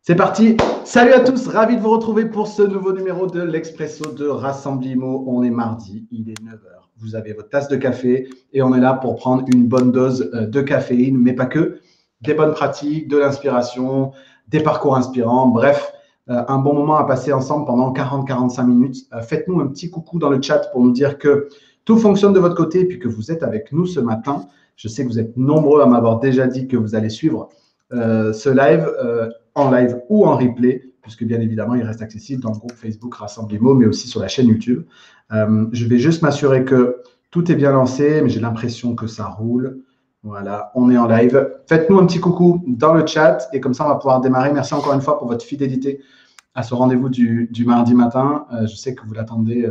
C'est parti. Salut à tous, ravi de vous retrouver pour ce nouveau numéro de l'Expresso de Rassemblimo. On est mardi, il est 9 h. Vous avez votre tasse de café et on est là pour prendre une bonne dose de caféine, mais pas que. Des bonnes pratiques, de l'inspiration, des parcours inspirants, bref, un bon moment à passer ensemble pendant 40-45 minutes. Faites-nous un petit coucou dans le chat pour nous dire que tout fonctionne de votre côté et puis que vous êtes avec nous ce matin. Je sais que vous êtes nombreux à m'avoir déjà dit que vous allez suivre ce live en live ou en replay, puisque bien évidemment, il reste accessible dans le groupe Facebook Rassemblimo, mais aussi sur la chaîne YouTube. Je vais juste m'assurer que tout est bien lancé, mais j'ai l'impression que ça roule. Voilà, on est en live. Faites-nous un petit coucou dans le chat et comme ça, on va pouvoir démarrer. Merci encore une fois pour votre fidélité à ce rendez-vous du mardi matin. Je sais que vous l'attendez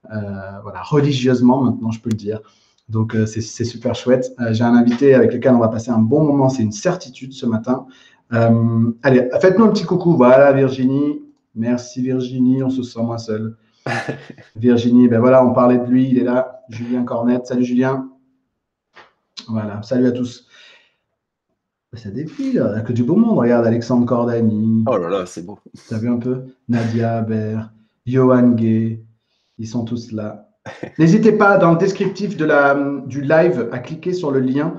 voilà, religieusement, maintenant, je peux le dire. Donc, c'est super chouette. J'ai un invité avec lequel on va passer un bon moment. C'est une certitude ce matin. Allez, faites-nous un petit coucou. Voilà, Virginie. Merci, Virginie. On se sent moins seul. Virginie, ben voilà, on parlait de lui. Il est là. Julien Cornette. Salut, Julien. Voilà, salut à tous. Ça défile, il n'y a que du beau monde. Regarde, Alexandre Cordani. Oh là là, c'est beau. Tu as vu un peu? Nadia Haber, Johan Gay. Ils sont tous là. N'hésitez pas, dans le descriptif du live, à cliquer sur le lien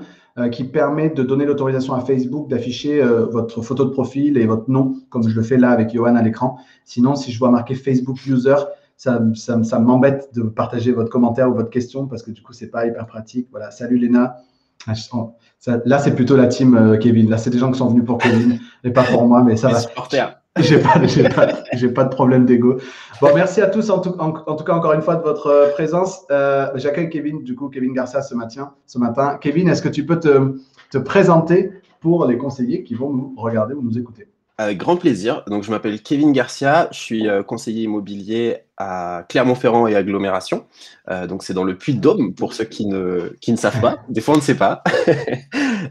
qui permet de donner l'autorisation à Facebook d'afficher votre photo de profil et votre nom, comme je le fais là avec Johan à l'écran. Sinon, si je vois marqué Facebook User, ça m'embête de partager votre commentaire ou votre question parce que du coup, ce n'est pas hyper pratique. Voilà, salut Léna. Là, c'est plutôt la team Kevin. Là, c'est des gens qui sont venus pour Kevin et pas pour moi, mais ça va. J'ai pas de problème d'ego. Bon, merci à tous en tout cas encore une fois de votre présence. J'accueille Kevin, du coup, Kevin Garcia ce matin. Kevin, est-ce que tu peux te présenter pour les conseillers qui vont nous regarder ou nous écouter? Avec grand plaisir. Donc, je m'appelle Kevin Garcia, je suis conseiller immobilier à Clermont-Ferrand et agglomération. Donc, c'est dans le Puy-de-Dôme, pour ceux qui ne savent pas. Des fois, on ne sait pas.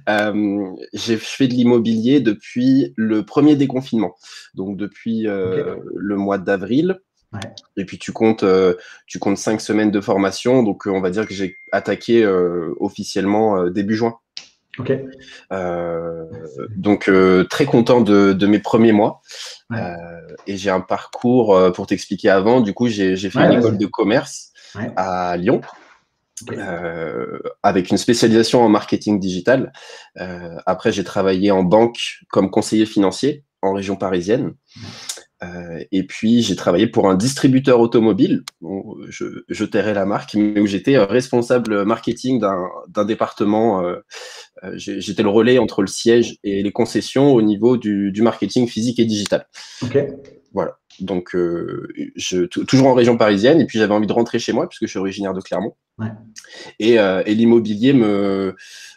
Je fais de l'immobilier depuis le premier déconfinement, donc depuis le mois d'avril. Ouais. Et puis, tu comptes 5 semaines de formation. Donc, on va dire que j'ai attaqué officiellement début juin. Ok. Donc très content de mes premiers mois. Ouais. Et j'ai un parcours pour t'expliquer avant. Du coup, j'ai fait une école de commerce à Lyon. Okay. Avec une spécialisation en marketing digital. Après, j'ai travaillé en banque comme conseiller financier en région parisienne. Et puis, j'ai travaillé pour un distributeur automobile. Bon, je tairai la marque, mais où j'étais responsable marketing d'un département. J'étais le relais entre le siège et les concessions au niveau du marketing physique et digital. Okay. Voilà. Donc, toujours en région parisienne. Et puis, j'avais envie de rentrer chez moi, puisque je suis originaire de Clermont. Ouais. Et l'immobilier me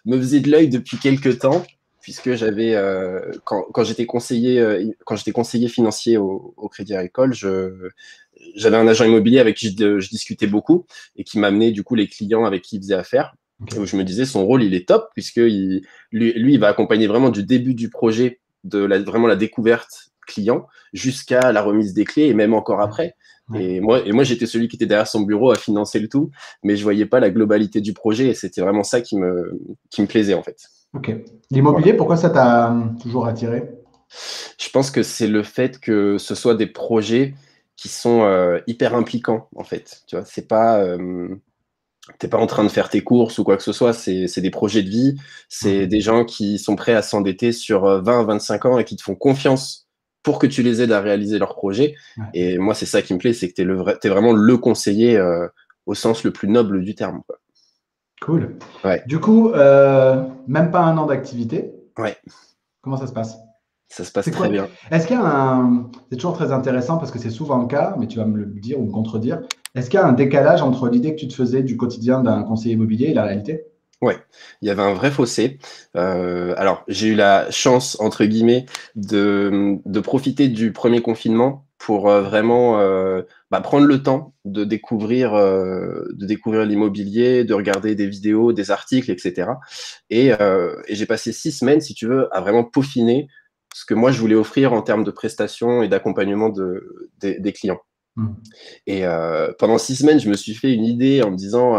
faisait de l'œil depuis quelques temps, puisque j'avais, quand j'étais conseiller financier au Crédit Agricole, j'avais un agent immobilier avec qui je discutais beaucoup et qui m'amenait du coup les clients avec qui il faisait affaire. Okay. Où je me disais, son rôle, il est top, puisque lui, il va accompagner vraiment du début du projet, vraiment la découverte client, jusqu'à la remise des clés, et même encore après. Ouais. Et moi j'étais celui qui était derrière son bureau à financer le tout, mais je voyais pas la globalité du projet, et c'était vraiment ça qui me plaisait, en fait. Ok. L'immobilier, voilà. Pourquoi ça t'a toujours attiré? Je pense que c'est le fait que ce soit des projets qui sont hyper impliquants, en fait. Tu vois, c'est pas... t'es pas en train de faire tes courses ou quoi que ce soit, c'est des projets de vie, c'est des gens qui sont prêts à s'endetter sur 20 à 25 ans et qui te font confiance pour que tu les aides à réaliser leurs projets. Ouais. Et moi, c'est ça qui me plaît, c'est que t'es vraiment le conseiller au sens le plus noble du terme, quoi. Cool. Ouais. Du coup, même pas un an d'activité. Ouais. Comment ça se passe? Ça se passe très bien. Est-ce qu'il y a c'est toujours très intéressant parce que c'est souvent le cas, mais tu vas me le dire ou me contredire. Est-ce qu'il y a un décalage entre l'idée que tu te faisais du quotidien d'un conseiller immobilier et la réalité? Ouais, il y avait un vrai fossé. Alors, j'ai eu la chance, entre guillemets, de profiter du premier confinement pour vraiment prendre le temps de découvrir l'immobilier, de regarder des vidéos, des articles, etc. Et j'ai passé 6 semaines, si tu veux, à vraiment peaufiner ce que moi, je voulais offrir en termes de prestations et d'accompagnement des clients. Et pendant 6 semaines, je me suis fait une idée en me disant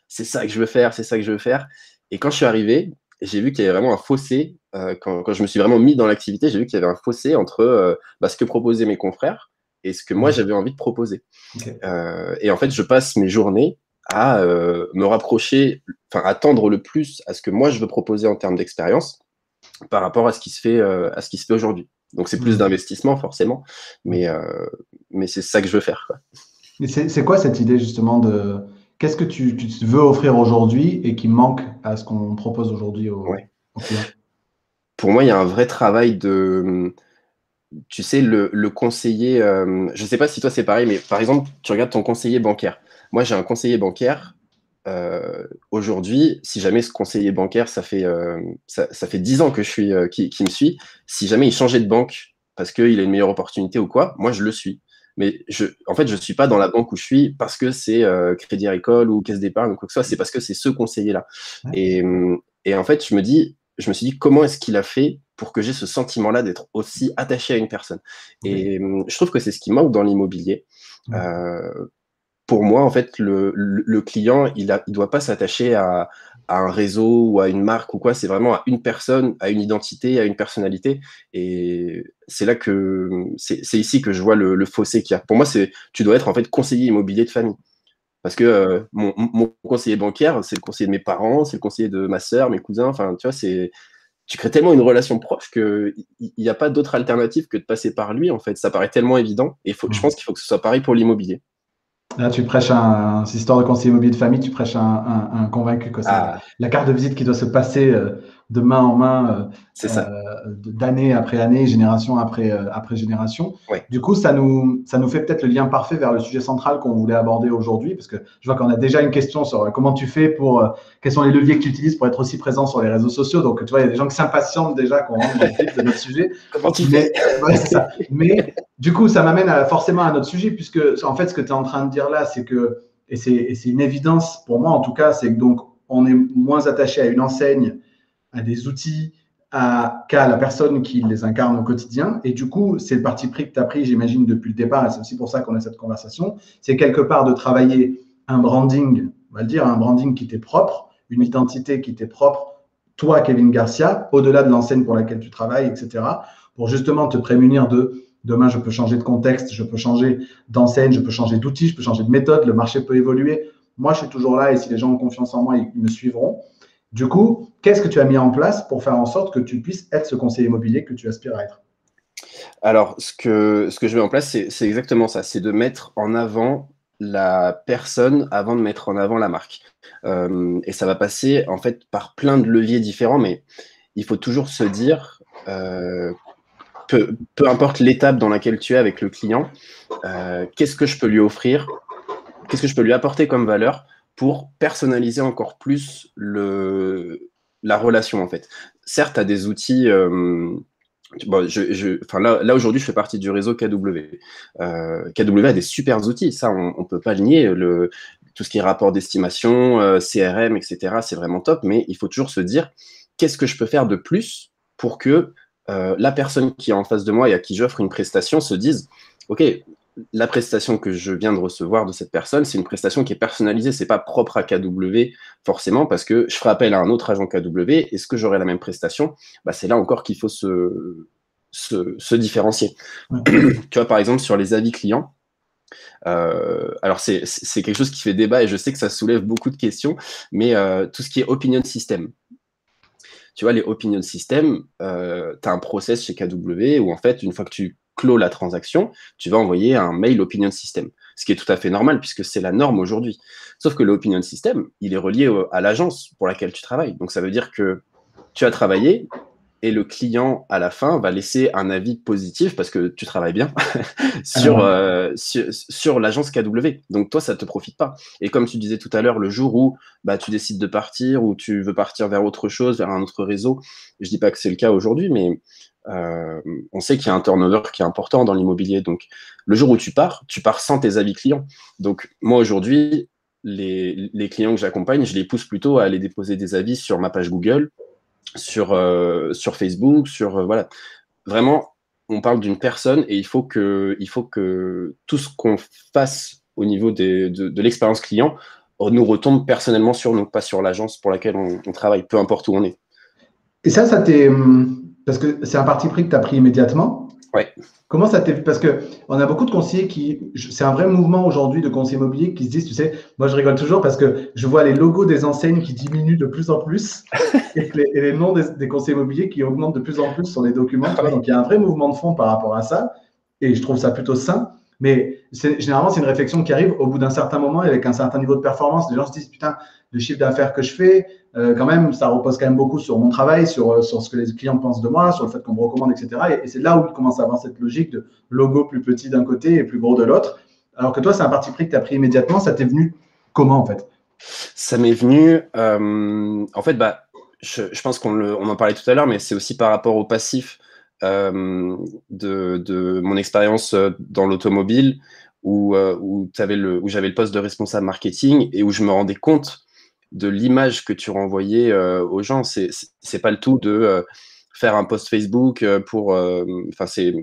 c'est ça que je veux faire, c'est ça que je veux faire. Et quand je suis arrivé, j'ai vu qu'il y avait vraiment un fossé quand je me suis vraiment mis dans l'activité, j'ai vu qu'il y avait un fossé entre ce que proposaient mes confrères et ce que moi, j'avais envie de proposer. Okay. Et en fait, je passe mes journées à me rapprocher, enfin, à tendre le plus à ce que moi, je veux proposer en termes d'expérience par rapport à ce qui se fait, aujourd'hui. Donc, c'est plus d'investissement, forcément, mais c'est ça que je veux faire, quoi. Mais c'est quoi cette idée justement de qu'est-ce que tu veux offrir aujourd'hui et qui manque à ce qu'on propose aujourd'hui Ouais. aux clients? Pour moi, il y a un vrai travail de, tu sais, le conseiller, je ne sais pas si toi c'est pareil, mais par exemple, tu regardes ton conseiller bancaire. Moi, j'ai un conseiller bancaire. Aujourd'hui, si jamais ce conseiller bancaire, ça fait 10 ans que je suis, qui me suit, si jamais il changeait de banque parce qu'il a une meilleure opportunité ou quoi, moi, je le suis. Mais en fait, je ne suis pas dans la banque où je suis parce que c'est Crédit Agricole ou Caisse d'épargne ou quoi que ce soit, c'est parce que c'est ce conseiller-là. Ouais. Et en fait, je me suis dit, comment est-ce qu'il a fait pour que j'ai ce sentiment-là d'être aussi attaché à une personne? Et je trouve que c'est ce qui manque dans l'immobilier. Pour moi, en fait, le client, il doit pas s'attacher à un réseau ou à une marque ou quoi. C'est vraiment à une personne, à une identité, à une personnalité. Et c'est là que c'est ici que je vois le fossé qu'il y a. Pour moi, tu dois être en fait conseiller immobilier de famille. Parce que mon conseiller bancaire, c'est le conseiller de mes parents, c'est le conseiller de ma sœur, mes cousins. Enfin, tu vois, tu crées tellement une relation proche qu'il n'y a pas d'autre alternative que de passer par lui, en fait. Ça paraît tellement évident. Et je pense qu'il faut que ce soit pareil pour l'immobilier. Là, tu prêches cette histoire de conseiller immobilier de famille, tu prêches un convaincu que c'est Ah, la carte de visite qui doit se passer de main en main, c'est ça. d'année après année, génération après génération. Ouais. Du coup, ça nous fait peut-être le lien parfait vers le sujet central qu'on voulait aborder aujourd'hui, parce que je vois qu'on a déjà une question sur comment tu fais quels sont les leviers que tu utilises pour être aussi présent sur les réseaux sociaux. Donc, tu vois, il y a des gens qui s'impatientent déjà qu'on rentre dans le vif de notre sujet. Comment tu Mais, fais? ouais, c'est ça. Mais du coup, ça m'amène forcément à notre sujet, puisque en fait, ce que tu es en train de dire là, c'est que, et c'est une évidence pour moi en tout cas, c'est que donc on est moins attaché à une enseigne, à des outils, qu'à la personne qui les incarne au quotidien. Et du coup, c'est le parti pris que tu as pris, j'imagine, depuis le départ, et c'est aussi pour ça qu'on a cette conversation, c'est quelque part de travailler un branding, on va le dire, un branding qui t'est propre, une identité qui t'est propre, toi, Kevin Garcia, au-delà de l'enseigne pour laquelle tu travailles, etc., pour justement te prémunir de demain, je peux changer de contexte, je peux changer d'enseigne, je peux changer d'outil, je peux changer de méthode, le marché peut évoluer. Moi, je suis toujours là et si les gens ont confiance en moi, ils me suivront. Du coup, qu'est-ce que tu as mis en place pour faire en sorte que tu puisses être ce conseiller immobilier que tu aspires à être? Alors, ce que je mets en place, c'est exactement ça. C'est de mettre en avant la personne avant de mettre en avant la marque. Et ça va passer en fait par plein de leviers différents, mais il faut toujours se dire, peu importe l'étape dans laquelle tu es avec le client, qu'est-ce que je peux lui offrir, qu'est-ce que je peux lui apporter comme valeur pour personnaliser encore plus la relation en fait. Certes, tu as des outils. Bon, là aujourd'hui, je fais partie du réseau KW. KW a des super outils, ça, on ne peut pas le nier. Tout ce qui est rapport d'estimation, CRM, etc., c'est vraiment top, mais il faut toujours se dire qu'est-ce que je peux faire de plus pour que la personne qui est en face de moi et à qui j'offre une prestation se dise OK, la prestation que je viens de recevoir de cette personne, c'est une prestation qui est personnalisée, c'est pas propre à KW forcément, parce que je ferai appel à un autre agent KW. Est-ce que j'aurai la même prestation? C'est là encore qu'il faut se différencier. Ouais. Tu vois, par exemple, sur les avis clients, alors c'est quelque chose qui fait débat et je sais que ça soulève beaucoup de questions, mais tout ce qui est opinion system. Tu vois, les opinion system, tu as un process chez KW où en fait, une fois que tu clôt la transaction, tu vas envoyer un mail opinion system, ce qui est tout à fait normal puisque c'est la norme aujourd'hui. Sauf que l'opinion system, il est relié à l'agence pour laquelle tu travailles. Donc ça veut dire que tu as travaillé et le client à la fin va laisser un avis positif parce que tu travailles bien sur l'agence KW. Donc toi, ça ne te profite pas. Et comme tu disais tout à l'heure, le jour où tu décides de partir ou tu veux partir vers autre chose, vers un autre réseau, je ne dis pas que c'est le cas aujourd'hui, mais on sait qu'il y a un turnover qui est important dans l'immobilier. Donc le jour où tu pars sans tes avis clients. Donc moi aujourd'hui, les clients que j'accompagne, je les pousse plutôt à aller déposer des avis sur ma page Google, sur Facebook, voilà. Vraiment, on parle d'une personne et il faut que tout ce qu'on fasse au niveau de l'expérience client nous retombe personnellement sur nous, pas sur l'agence pour laquelle on travaille, peu importe où on est. Et ça t'est. Parce que c'est un parti pris que tu as pris immédiatement. Ouais. Comment ça t'est. Parce qu'on a beaucoup de conseillers qui. C'est un vrai mouvement aujourd'hui de conseillers immobiliers qui se disent, tu sais, moi je rigole toujours parce que je vois les logos des enseignes qui diminuent de plus en plus et les noms des conseillers immobiliers qui augmentent de plus en plus sur les documents. Tu vois, donc il y a un vrai mouvement de fond par rapport à ça et je trouve ça plutôt sain. Mais généralement, c'est une réflexion qui arrive au bout d'un certain moment et avec un certain niveau de performance. Les gens se disent, putain, le chiffre d'affaires que je fais, quand même, ça repose quand même beaucoup sur mon travail, sur ce que les clients pensent de moi, sur le fait qu'on me recommande, etc. Et c'est là où il commence à avoir cette logique de logo plus petit d'un côté et plus gros de l'autre. Alors que toi, c'est un parti pris que tu as pris immédiatement. Ça t'est venu comment, en fait? Ça m'est venu, en fait, je pense on en parlait tout à l'heure, mais c'est aussi par rapport au passif de mon expérience dans l'automobile où j'avais le poste de responsable marketing et où je me rendais compte de l'image que tu renvoyais aux gens. C'est pas le tout de faire un post Facebook enfin, c'est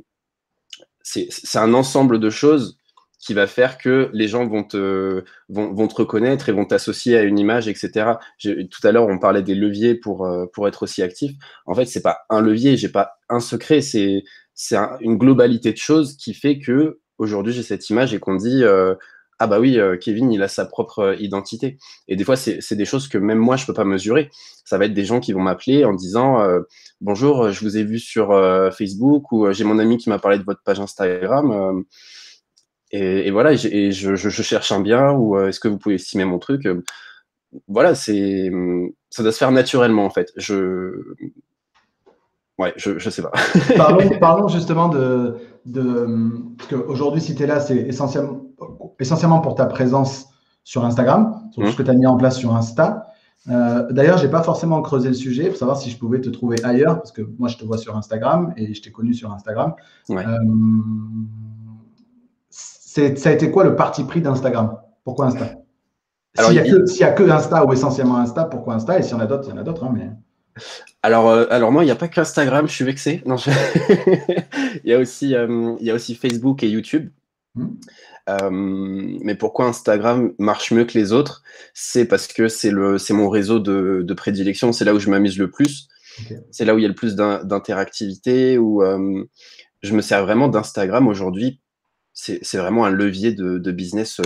un ensemble de choses qui va faire que les gens vont te reconnaître et vont t'associer à une image, etc. Tout à l'heure, on parlait des leviers pour être aussi actif. En fait, c'est pas un levier, j'ai pas un secret, c'est une globalité de choses qui fait que aujourd'hui j'ai cette image et qu'on dit ah bah oui, Kevin, il a sa propre identité. Et des fois, c'est des choses que même moi, je peux pas mesurer. Ça va être des gens qui vont m'appeler en disant bonjour, je vous ai vu sur Facebook ou j'ai mon ami qui m'a parlé de votre page Instagram. Et voilà, je cherche un bien ou est-ce que vous pouvez estimer mon truc voilà, ça doit se faire naturellement en fait. Ouais, je sais pas. Parlons justement parce qu'aujourd'hui, si tu es là, c'est essentiellement pour ta présence sur Instagram, sur tout ce que tu as mis en place sur Insta. D'ailleurs, je n'ai pas forcément creusé le sujet pour savoir si je pouvais te trouver ailleurs, parce que moi, je te vois sur Instagram et je t'ai connu sur Instagram. Ouais. Ça a été quoi le parti pris d'Instagram? Pourquoi Insta? Alors, S'il y a que Insta ou essentiellement Insta, pourquoi Insta? Et s'il y en a d'autres, il y en a d'autres. Hein, mais... alors moi, il n'y a pas qu'Instagram, je suis vexé. Non, il y a aussi Facebook et YouTube. Mais pourquoi Instagram marche mieux que les autres? C'est parce que c'est mon réseau de prédilection, c'est là où je m'amuse le plus. Okay. C'est là où il y a le plus d'interactivité, où je me sers vraiment d'Instagram aujourd'hui. C'est vraiment un levier de business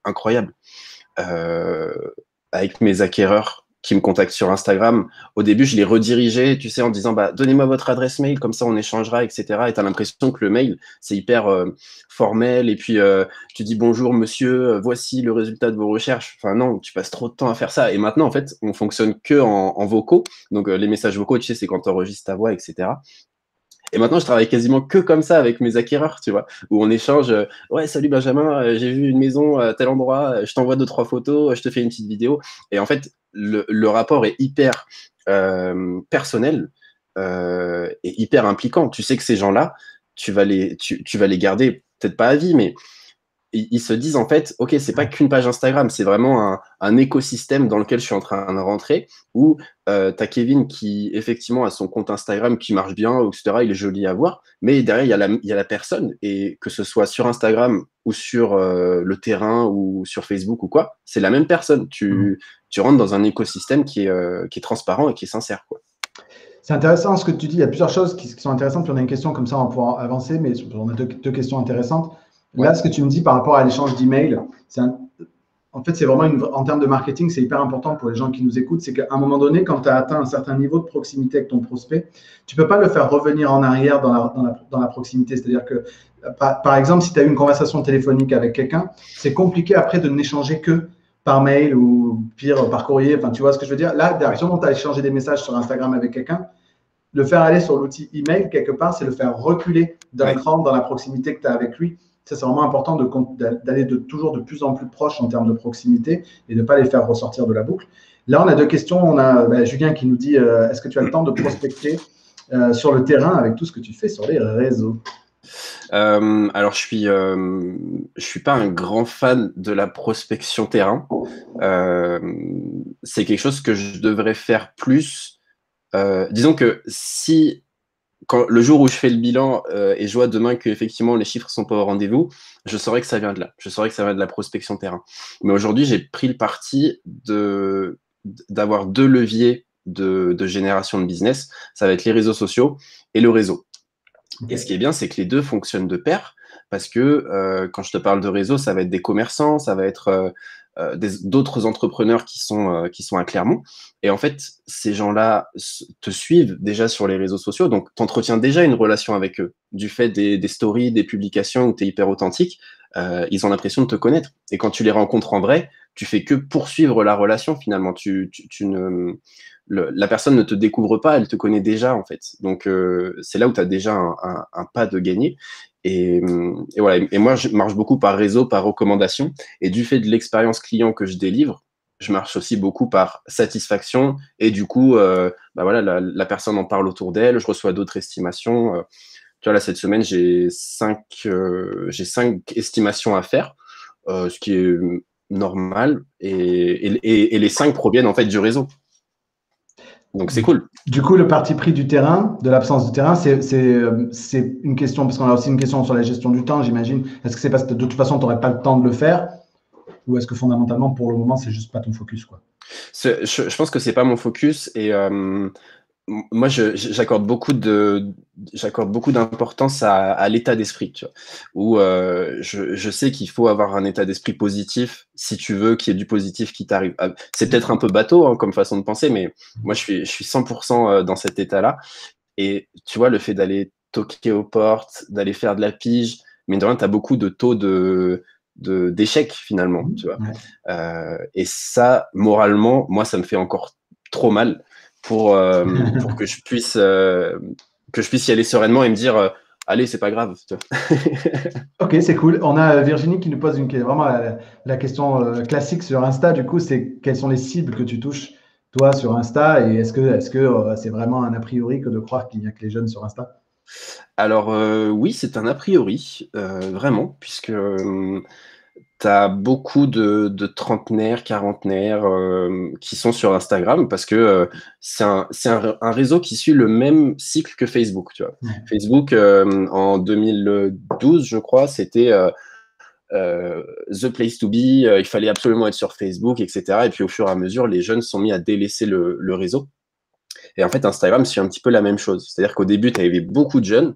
incroyable. Avec mes acquéreurs qui me contactent sur Instagram, au début, je les redirigeais, tu sais, en disant donnez-moi votre adresse mail, comme ça on échangera, etc. Et tu as l'impression que le mail, c'est hyper formel. Et puis, tu dis bonjour monsieur, voici le résultat de vos recherches. Enfin, non, tu passes trop de temps à faire ça. Et maintenant, en fait, on fonctionne que en vocaux. Donc, les messages vocaux, tu sais, c'est quand tu enregistres ta voix, etc. Et maintenant, je travaille quasiment que comme ça avec mes acquéreurs, tu vois, où on échange. Ouais, salut Benjamin, j'ai vu une maison à tel endroit, je t'envoie 2-3 photos, je te fais une petite vidéo. Et en fait, le rapport est hyper personnel et hyper impliquant. Tu sais que ces gens-là, tu vas les garder, peut-être pas à vie, mais ils se disent en fait, ok, c'est pas qu'une page Instagram, c'est vraiment un écosystème dans lequel je suis en train de rentrer, où tu as Kevin qui effectivement a son compte Instagram qui marche bien, etc., il est joli à voir, mais derrière il y a la personne, et que ce soit sur Instagram ou sur le terrain ou sur Facebook ou quoi, c'est la même personne. Tu rentres dans un écosystème qui est transparent et qui est sincère, quoi. C'est intéressant ce que tu dis, il y a plusieurs choses qui sont intéressantes, puis on a une question comme ça, on va pouvoir avancer, mais on a deux questions intéressantes. Là, ce que tu me dis par rapport à l'échange d'emails, en fait, c'est vraiment en termes de marketing, c'est hyper important pour les gens qui nous écoutent. C'est qu'à un moment donné, quand tu as atteint un certain niveau de proximité avec ton prospect, tu ne peux pas le faire revenir en arrière dans la proximité. C'est-à-dire que, par exemple, si tu as eu une conversation téléphonique avec quelqu'un, c'est compliqué après de n'échanger que par mail ou pire par courrier. Enfin, tu vois ce que je veux dire? Là, directement, tu as échangé des messages sur Instagram avec quelqu'un. Le faire aller sur l'outil email, quelque part, c'est le faire reculer d'un cran dans la proximité que tu as avec lui. Ça, c'est vraiment important d'aller toujours de plus en plus proche en termes de proximité et de ne pas les faire ressortir de la boucle. Là, on a deux questions. On a Julien qui nous dit est-ce que tu as le temps de prospecter sur le terrain avec tout ce que tu fais sur les réseaux? Alors, je suis pas un grand fan de la prospection terrain. C'est quelque chose que je devrais faire plus. Disons que le jour où je fais le bilan et je vois demain qu'effectivement les chiffres sont pas au rendez-vous, je saurais que ça vient de là. Je saurais que ça vient de la prospection terrain. Mais aujourd'hui, j'ai pris le parti d'avoir deux leviers de génération de business, ça va être les réseaux sociaux et le réseau. Et ce qui est bien, c'est que les deux fonctionnent de pair, parce que quand je te parle de réseau, ça va être des commerçants, ça va être d'autres entrepreneurs qui sont à Clermont. Et en fait, ces gens-là te suivent déjà sur les réseaux sociaux, donc tu entretiens déjà une relation avec eux. Du fait des stories, des publications où tu es hyper authentique, ils ont l'impression de te connaître. Et quand tu les rencontres en vrai, tu fais que poursuivre la relation finalement. La personne ne te découvre pas, elle te connaît déjà en fait. Donc c'est là où tu as déjà un pas de gagner. Et voilà. Et moi, je marche beaucoup par réseau, par recommandation. Et du fait de l'expérience client que je délivre, je marche aussi beaucoup par satisfaction. Et du coup, bah voilà, la personne en parle autour d'elle. Je reçois d'autres estimations. Tu vois, là, cette semaine, j'ai 5 estimations à faire, ce qui est normal. Et les 5 proviennent en fait du réseau. Donc, c'est cool. Du coup, le parti pris du terrain, de l'absence de terrain, c'est une question, parce qu'on a aussi une question sur la gestion du temps, j'imagine. Est-ce que c'est parce que de toute façon, tu n'aurais pas le temps de le faire, ou est-ce que fondamentalement, pour le moment, c'est juste pas ton focus, quoi? Je pense que c'est pas mon focus, et moi, j'accorde beaucoup d'importance à l'état d'esprit, tu vois, où je sais qu'il faut avoir un état d'esprit positif si tu veux qu'il y ait du positif qui t'arrive. C'est peut-être un peu bateau hein, comme façon de penser, mais moi, je suis 100% dans cet état-là. Et tu vois, le fait d'aller toquer aux portes, d'aller faire de la pige, mais de rien, tu as beaucoup de taux d'échec finalement, tu vois. Ouais. Et ça, moralement, moi, ça me fait encore trop mal pour que je puisse y aller sereinement et me dire allez, c'est pas grave. Tu vois. Ok, c'est cool. On a Virginie qui nous pose vraiment la question classique sur Insta. Du coup, c'est quelles sont les cibles que tu touches, toi, sur Insta? Et est-ce que c'est vraiment un a priori que de croire qu'il n'y a que les jeunes sur Insta? Alors oui, c'est un a priori, vraiment, puisque tu as beaucoup de trentenaires, quarantenaires qui sont sur Instagram parce que c'est un réseau qui suit le même cycle que Facebook. Tu vois. Ouais. Facebook, en 2012, je crois, c'était the place to be, il fallait absolument être sur Facebook, etc. Et puis au fur et à mesure, les jeunes sont mis à délaisser le réseau. Et en fait, Instagram, c'est un petit peu la même chose. C'est-à-dire qu'au début, tu avais beaucoup de jeunes.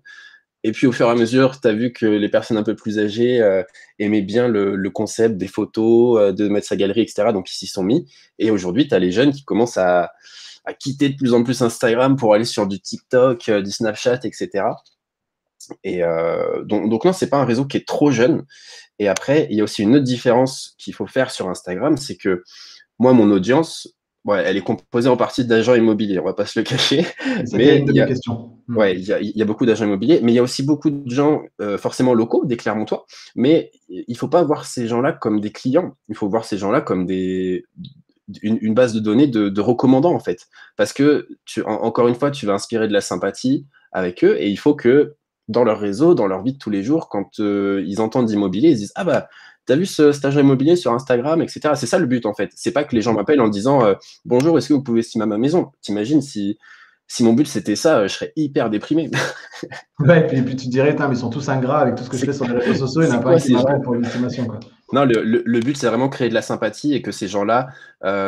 Et puis au fur et à mesure, tu as vu que les personnes un peu plus âgées aimaient bien le concept des photos, de mettre sa galerie, etc. Donc ils s'y sont mis. Et aujourd'hui, tu as les jeunes qui commencent à quitter de plus en plus Instagram pour aller sur du TikTok, du Snapchat, etc. Et donc non, c'est pas un réseau qui est trop jeune. Et après, il y a aussi une autre différence qu'il faut faire sur Instagram, c'est que moi, mon audience, ouais, elle est composée en partie d'agents immobiliers, on va pas se le cacher. C'était Mais une de mes questions. ouais, il y a beaucoup d'agents immobiliers, mais il y a aussi beaucoup de gens forcément locaux, des Clermontois. Mais il faut pas voir ces gens-là comme des clients. Il faut voir ces gens-là comme une base de données de recommandants, en fait. Parce que, encore une fois, tu vas inspirer de la sympathie avec eux, et il faut que dans leur réseau, dans leur vie de tous les jours, quand ils entendent d'immobilier, ils disent « Ah bah, t'as vu cet agent immobilier sur Instagram, etc. » C'est ça le but, en fait. C'est pas que les gens m'appellent en disant Bonjour, est-ce que vous pouvez estimer ma maison ?» T'imagines si mon but c'était ça, je serais hyper déprimé. Ouais, et puis tu te dirais, mais ils sont tous ingrats avec tout ce que je fais sur les réseaux sociaux, il n'y en a C'est pas un quoi qui ces m'appelle gens? pour une estimation, quoi. Non, le but c'est vraiment créer de la sympathie et que ces gens-là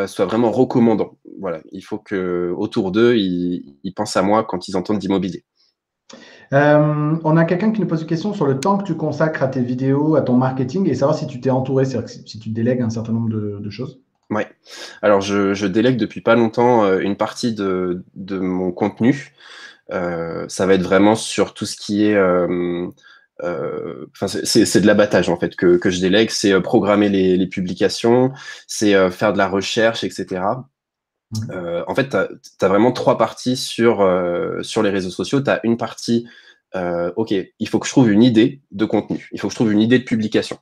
soient vraiment recommandants. Voilà, il faut que autour d'eux, ils pensent à moi quand ils entendent d'immobilier. On a quelqu'un qui nous pose une question sur le temps que tu consacres à tes vidéos, à ton marketing et savoir si tu t'es entouré, c'est-à-dire si tu délègues un certain nombre de choses. Ouais. Alors je délègue depuis pas longtemps une partie de mon contenu. Ça va être vraiment sur tout ce qui est c'est de l'abattage en fait que je délègue, c'est programmer les publications, c'est faire de la recherche, etc. En fait, tu as vraiment 3 parties sur les réseaux sociaux. Tu as une partie, OK, il faut que je trouve une idée de contenu, il faut que je trouve une idée de publication.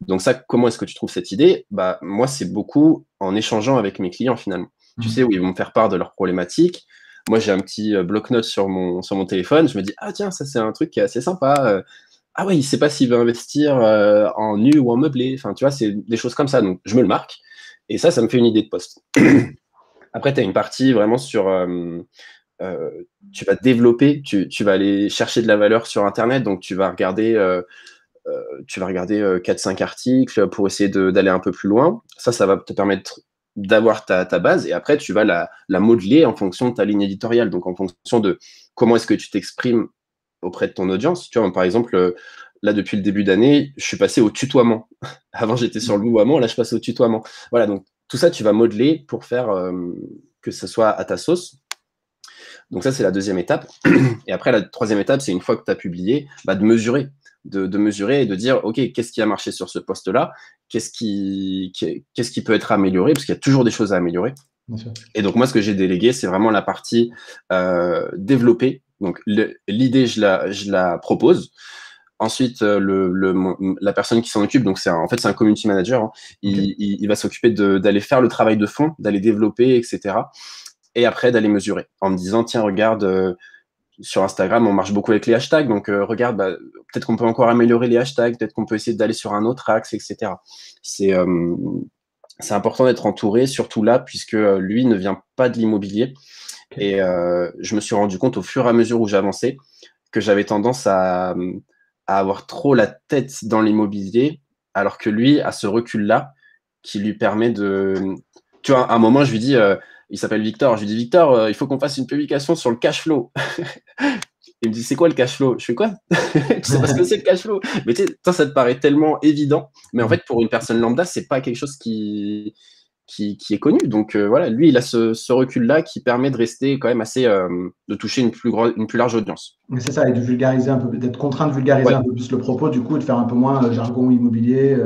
Donc ça, comment est-ce que tu trouves cette idée? Bah, moi, c'est beaucoup en échangeant avec mes clients finalement. Tu sais, où ils vont me faire part de leurs problématiques. Moi, j'ai un petit bloc-notes sur mon téléphone. Je me dis, ah tiens, ça c'est un truc qui est assez sympa. Ah ouais, il sait pas s'il veut investir en nu ou en meublé. Enfin, tu vois, c'est des choses comme ça. Donc, je me le marque. Et ça me fait une idée de poste. Après, tu as une partie vraiment sur... tu vas développer, tu vas aller chercher de la valeur sur Internet. Donc, tu vas regarder 4-5 articles pour essayer d'aller un peu plus loin. Ça va te permettre d'avoir ta base, et après, tu vas la modeler en fonction de ta ligne éditoriale, donc en fonction de comment est-ce que tu t'exprimes auprès de ton audience. Tu vois, par exemple, là, depuis le début d'année, je suis passé au tutoiement. Avant, j'étais sur le louvoiement, là, je passe au tutoiement. Voilà, donc tout ça, tu vas modeler pour faire que ce soit à ta sauce. Donc ça, c'est la deuxième étape. Et après, la troisième étape, c'est une fois que tu as publié, bah, de mesurer. De mesurer et de dire, OK, qu'est-ce qui a marché sur ce poste-là? Qu'est-ce qui peut être amélioré? Parce qu'il y a toujours des choses à améliorer. Et donc, moi, ce que j'ai délégué, c'est vraiment la partie développer. Donc, l'idée, je la propose. Ensuite, la personne qui s'en occupe, donc en fait, c'est un community manager, hein, il va s'occuper d'aller faire le travail de fond, d'aller développer, etc. Et après, d'aller mesurer en me disant, tiens, regarde, sur Instagram, on marche beaucoup avec les hashtags, donc regarde, bah, peut-être qu'on peut encore améliorer les hashtags, peut-être qu'on peut essayer d'aller sur un autre axe, etc. C'est important d'être entouré, surtout là, puisque lui ne vient pas de l'immobilier. Et je me suis rendu compte au fur et à mesure où j'avançais que j'avais tendance à avoir trop la tête dans l'immobilier, alors que lui a ce recul-là qui lui permet de... Tu vois, à un moment, je lui dis, il s'appelle Victor, je lui dis, Victor, il faut qu'on fasse une publication sur le cash flow. Il me dit, c'est quoi le cash flow? Je fais quoi? Tu sais pas ce que c'est le cash flow? Mais tu sais, ça te paraît tellement évident. Mais en fait, pour une personne lambda, c'est pas quelque chose qui est connu. Donc voilà, lui, il a ce recul-là qui permet de rester quand même assez, de toucher une plus large audience. Mais c'est ça, et de vulgariser un peu, d'être contraint de vulgariser un peu plus le propos, du coup, et de faire un peu moins jargon immobilier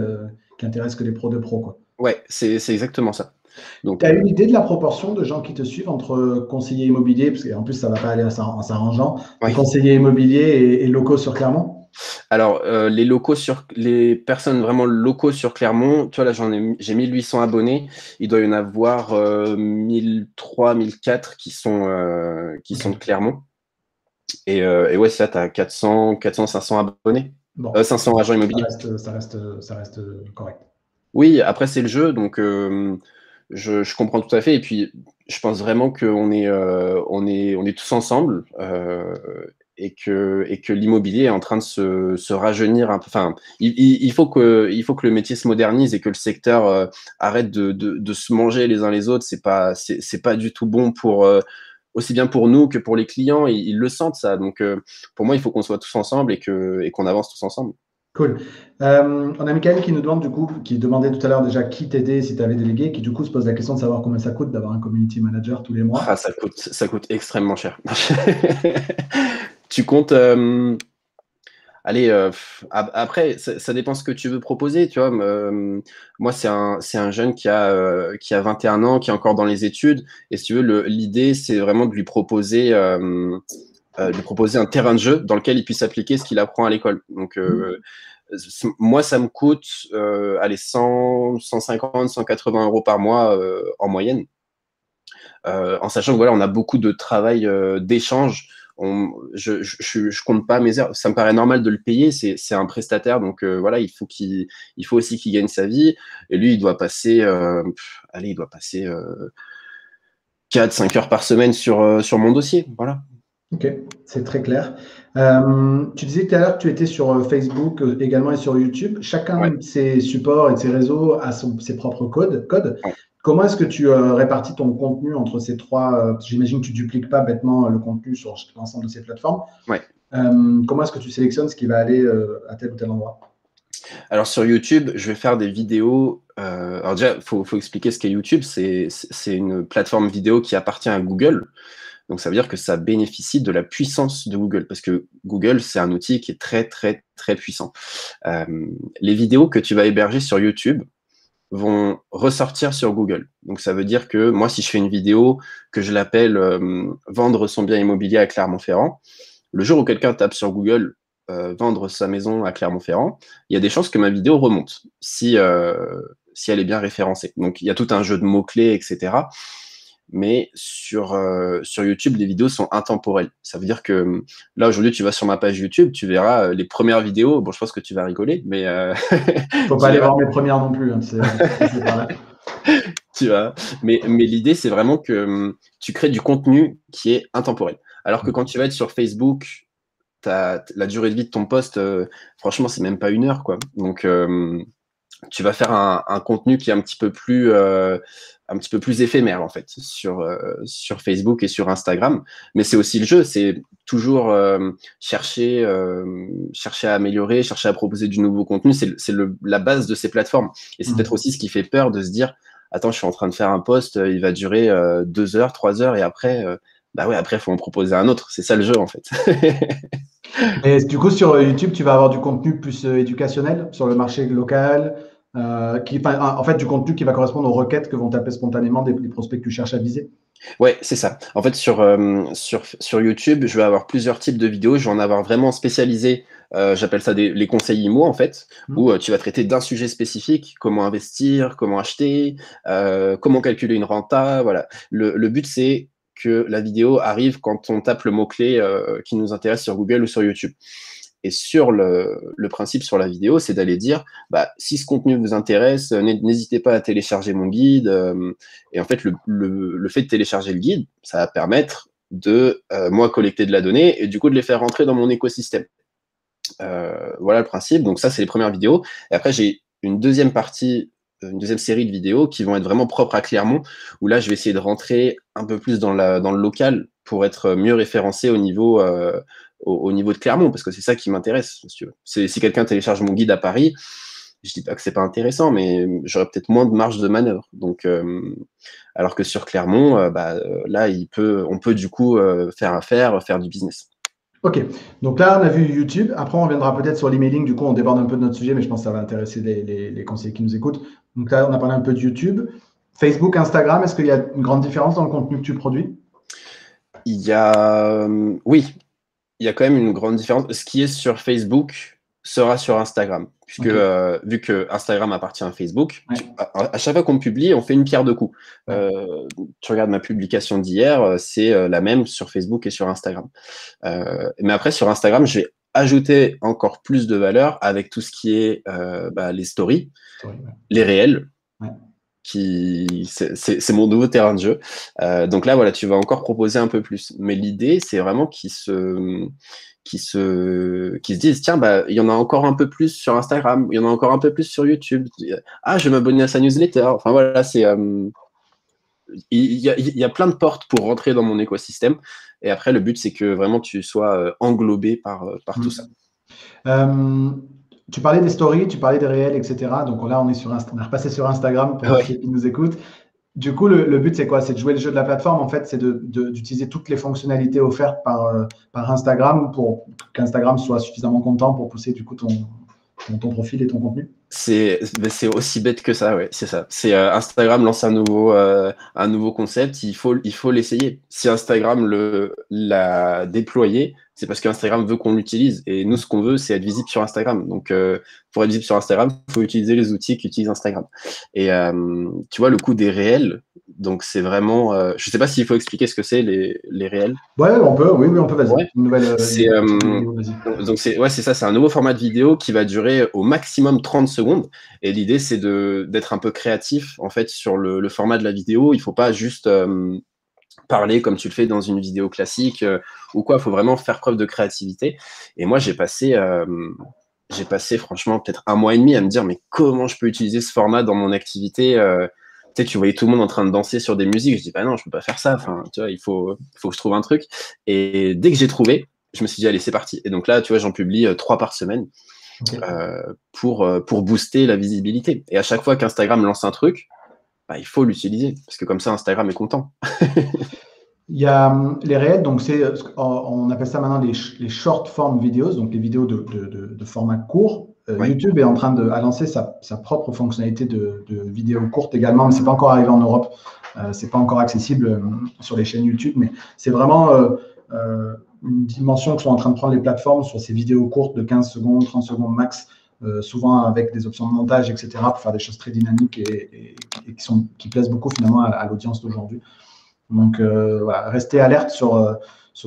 qui intéresse que les pros de pros, quoi. Ouais, c'est exactement ça. Tu as une idée de la proportion de gens qui te suivent entre conseillers immobiliers, parce qu'en plus, ça ne va pas aller en s'arrangeant, Ouais. conseillers immobiliers et locaux sur Clermont? Alors, les personnes vraiment locaux sur Clermont, tu vois, là, j'ai 1800 abonnés. Il doit y en avoir 1003, 1004 qui sont de Clermont. Et ouais, ça, tu as 400, 500 abonnés. Bon, 500 agents immobiliers. ça reste correct. Oui, après, c'est le jeu, donc je comprends tout à fait. Et puis, je pense vraiment qu'on on est tous ensemble et que l'immobilier est en train de se rajeunir un peu. Enfin, il faut que le métier se modernise et que le secteur arrête de se manger les uns les autres. C'est pas du tout bon pour aussi bien pour nous que pour les clients. Ils le sentent, ça. Donc, pour moi, il faut qu'on soit tous ensemble et qu'on avance tous ensemble. Cool. On a Michael qui nous demande, du coup, qui demandait tout à l'heure déjà qui t'aidait, si tu avais délégué, qui du coup se pose la question de savoir combien ça coûte d'avoir un community manager tous les mois. Ah, ça coûte extrêmement cher. Tu comptes. Allez, après, ça dépend ce que tu veux proposer. Tu vois, moi, c'est un jeune qui a 21 ans, qui est encore dans les études. Et si tu veux, l'idée, c'est vraiment de lui proposer un terrain de jeu dans lequel il puisse appliquer ce qu'il apprend à l'école. Donc, moi, ça me coûte allez, 100, 150, 180 euros par mois en moyenne. En sachant que voilà, on a beaucoup de travail d'échange. Je compte pas mes heures. Ça me paraît normal de le payer. C'est un prestataire, donc voilà, il faut aussi qu'il gagne sa vie. Et lui, il doit passer, 4-5 heures par semaine sur mon dossier. Voilà. Ok, c'est très clair. Tu disais tout à l'heure que tu étais sur Facebook également et sur YouTube. Chacun de ces supports et de ces réseaux a ses propres codes. Ouais. Comment est-ce que tu répartis ton contenu entre ces trois j'imagine que tu ne dupliques pas bêtement le contenu sur l'ensemble de ces plateformes. Ouais. Comment est-ce que tu sélectionnes ce qui va aller à tel ou tel endroit? Alors sur YouTube, je vais faire des vidéos. Alors déjà, faut expliquer ce qu'est YouTube. C'est une plateforme vidéo qui appartient à Google. Donc ça veut dire que ça bénéficie de la puissance de Google, parce que Google, c'est un outil qui est très, très, très puissant. Les vidéos que tu vas héberger sur YouTube vont ressortir sur Google. Donc ça veut dire que moi, si je fais une vidéo, que je l'appelle Vendre son bien immobilier à Clermont-Ferrand, le jour où quelqu'un tape sur Google Vendre sa maison à Clermont-Ferrand, il y a des chances que ma vidéo remonte, si elle est bien référencée. Donc il y a tout un jeu de mots-clés, etc. Mais sur YouTube, les vidéos sont intemporelles. Ça veut dire que là, aujourd'hui, tu vas sur ma page YouTube, tu verras les premières vidéos. Bon, je pense que tu vas rigoler, mais... Faut pas aller voir mes premières non plus. Hein, tu vois. Mais l'idée, c'est vraiment que tu crées du contenu qui est intemporel. Alors que quand tu vas être sur Facebook, la durée de vie de ton post, franchement, c'est même pas 1 heure, quoi. Donc tu vas faire un contenu qui est un petit peu plus éphémère en fait sur Facebook et sur Instagram. Mais c'est aussi le jeu, c'est toujours chercher à améliorer, chercher à proposer du nouveau contenu. C'est la base de ces plateformes. Et c'est peut-être aussi ce qui fait peur de se dire, attends, je suis en train de faire un post, il va durer 2 heures, 3 heures, et après, bah ouais, après, faut en proposer un autre. C'est ça le jeu en fait. Et du coup, sur YouTube, tu vas avoir du contenu plus éducationnel sur le marché local, en fait, du contenu qui va correspondre aux requêtes que vont taper spontanément des prospects que tu cherches à viser. Ouais, c'est ça. En fait, sur YouTube, je vais avoir plusieurs types de vidéos. Je vais en avoir vraiment spécialisé. J'appelle ça les conseils IMO, en fait, où tu vas traiter d'un sujet spécifique, comment investir, comment acheter, comment calculer une renta. Voilà. Le but, c'est que la vidéo arrive quand on tape le mot-clé qui nous intéresse sur Google ou sur YouTube. Et sur le principe sur la vidéo, c'est d'aller dire, bah, si ce contenu vous intéresse, n'hésitez pas à télécharger mon guide. Et en fait, le fait de télécharger le guide, ça va permettre de, moi, collecter de la donnée et du coup de les faire rentrer dans mon écosystème. Voilà le principe. Donc ça, c'est les premières vidéos. Et après, j'ai une deuxième partie, une deuxième série de vidéos qui vont être vraiment propres à Clermont, où là, je vais essayer de rentrer un peu plus dans le local pour être mieux référencé au niveau de Clermont, parce que c'est ça qui m'intéresse. Si tu veux. Si quelqu'un télécharge mon guide à Paris, je dis pas que c'est pas intéressant, mais j'aurais peut-être moins de marge de manœuvre. Donc, alors que sur Clermont, là, on peut du coup faire affaire, faire du business. Ok, donc là, on a vu YouTube. Après, on reviendra peut-être sur l'emailing. Du coup, on déborde un peu de notre sujet, mais je pense que ça va intéresser les conseillers qui nous écoutent. Donc là, on a parlé un peu de YouTube. Facebook, Instagram, est-ce qu'il y a une grande différence dans le contenu que tu produis? Oui, il y a quand même une grande différence. Ce qui est sur Facebook sera sur Instagram, puisque vu que Instagram appartient à Facebook, Ouais. à chaque fois qu'on publie, on fait une pierre deux coups. Tu regardes ma publication d'hier, c'est la même sur Facebook et sur Instagram. Mais après, sur Instagram, je vais ajouter encore plus de valeur avec tout ce qui est les stories, les réels. Ouais. C'est mon nouveau terrain de jeu. Donc là, voilà, tu vas encore proposer un peu plus. Mais l'idée, c'est vraiment qu'ils se disent, tiens, bah, il y en a encore un peu plus sur Instagram, il y en a encore un peu plus sur YouTube. Ah, je vais m'abonner à sa newsletter. Enfin voilà, il y a plein de portes pour rentrer dans mon écosystème. Et après, le but, c'est que vraiment tu sois englobé par tout ça. Tu parlais des stories, tu parlais des réels, etc. Donc là, on est repassé sur Instagram pour ceux qui nous écoutent. Du coup, le but, c'est quoi? C'est de jouer le jeu de la plateforme. En fait, c'est d'utiliser toutes les fonctionnalités offertes par Instagram pour qu'Instagram soit suffisamment content pour pousser du coup ton profil et ton contenu. C'est aussi bête que ça, ouais, c'est ça. C'est Instagram lance un nouveau concept, il faut l'essayer. Si Instagram l'a déployé, c'est parce qu'Instagram veut qu'on l'utilise. Et nous, ce qu'on veut, c'est être visible sur Instagram. Donc, pour être visible sur Instagram, il faut utiliser les outils qu'utilise Instagram. Et tu vois, le coup des réels, donc c'est vraiment... je ne sais pas s'il faut expliquer ce que c'est, les réels. Ouais, on peut, oui, on peut, vas-y. Ouais. Une nouvelle vidéo, vas-y. Donc c'est ça, c'est un nouveau format de vidéo qui va durer au maximum 30 secondes. Et l'idée, c'est d'être un peu créatif, en fait, sur le format de la vidéo. Il ne faut pas juste parler comme tu le fais dans une vidéo classique ou quoi. Il faut vraiment faire preuve de créativité. Et moi, j'ai passé franchement peut-être 1 mois et demi à me dire, mais comment je peux utiliser ce format dans mon activité tu voyais tout le monde en train de danser sur des musiques. Je dis, bah non, je peux pas faire ça. Enfin, tu vois, il faut que je trouve un truc. Et dès que j'ai trouvé, je me suis dit, allez, c'est parti. Et donc là, tu vois, j'en publie 3 par semaine pour booster la visibilité. Et à chaque fois qu'Instagram lance un truc, il faut l'utiliser. Parce que comme ça, Instagram est content. Il y a les réels, donc on appelle ça maintenant les short form videos, donc les vidéos de format court. YouTube est en train de lancer sa propre fonctionnalité de vidéos courtes également, mais c'est pas encore arrivé en Europe. C'est pas encore accessible sur les chaînes YouTube, mais c'est vraiment une dimension que sont en train de prendre les plateformes sur ces vidéos courtes de 15 secondes, 30 secondes max, souvent avec des options de montage, etc., pour faire des choses très dynamiques et qui plaisent beaucoup finalement à l'audience d'aujourd'hui. Donc, voilà, restez alerte sur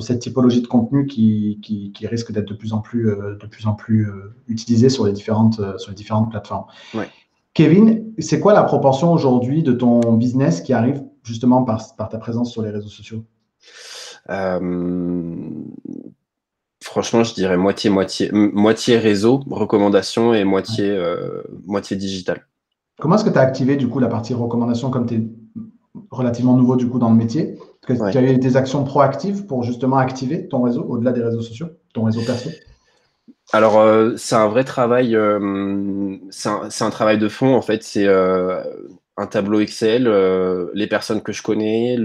cette typologie de contenu qui risque d'être de plus en plus utilisée sur les différentes plateformes. Ouais. Kevin, c'est quoi la proportion aujourd'hui de ton business qui arrive justement par ta présence sur les réseaux sociaux? Franchement, je dirais moitié-moitié. Moitié réseau, recommandation et moitié digital. Comment est-ce que tu as activé du coup la partie recommandation comme tu es relativement nouveau du coup dans le métier? Est-ce que Ouais. tu as eu des actions proactives pour justement activer ton réseau au-delà des réseaux sociaux, ton réseau perso? Alors, c'est un vrai travail, c'est un travail de fond, en fait. C'est un tableau Excel, les personnes que je connais,